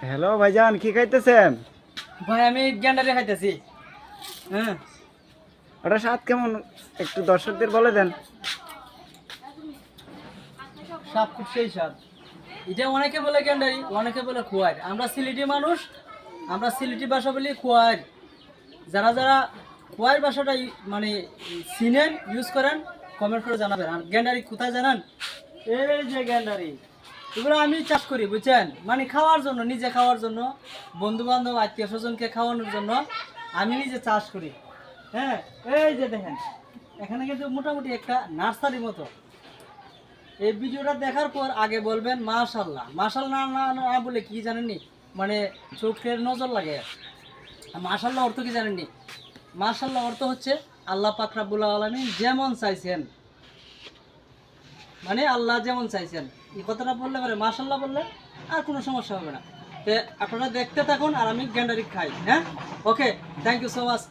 Hello ভাইজান, কি খাইতেছেন? ভাই আমি গ্যান্ডারি খাইতেছি। হ্যাঁ, ওটা স্বাদ কেমন একটু দর্শকদের বলে দেন। স্বাদ খুব সেই স্বাদ। এটা অনেকে বলে গ্যান্ডারি, অনেকে বলে খোয়ার। আমরা সিলেটি মানুষ, আমরা সিলেটি ভাষা বলি খোয়ার। যারা যারা খোয়ার ভাষাটা মানে চিনেন, ইউজ করেন, কমেন্ট করে জানাবেন। আর গ্যান্ডারি কোথায় জানান? এই যে গ্যান্ডারি, এগুলো আমি চাষ করি, বুঝছেন? মানে খাওয়ার জন্য, নিজে খাওয়ার জন্য, বন্ধু বান্ধব আত্মীয় স্বজনকে খাওয়ানোর জন্য আমি নিজে চাষ করি। হ্যাঁ, এই যে দেখেন, এখানে কিন্তু মোটামুটি একটা নার্সারির মতো। এই ভিডিওটা দেখার পর আগে বলবেন মাশাল্লাহ। মাশাল্লাহ না না না বলে কি জানেননি, মানে চোখের নজর লাগে। মাশাল্লাহ অর্থ কি জানেননি? মাশাল্লাহ অর্থ হচ্ছে আল্লাহ পাক রাব্বুল আলামিন যেমন চাইছেন, মানে আল্লাহ যেমন চাইছেন। এই কথাটা বললে পারে মাশাল্লাহ বললে আর কোনো সমস্যা হবে না। তো আপনারা দেখতে থাকুন আর আমি গ্যান্ডারি খাই। হ্যাঁ, ওকে, থ্যাংক ইউ সো মাচ।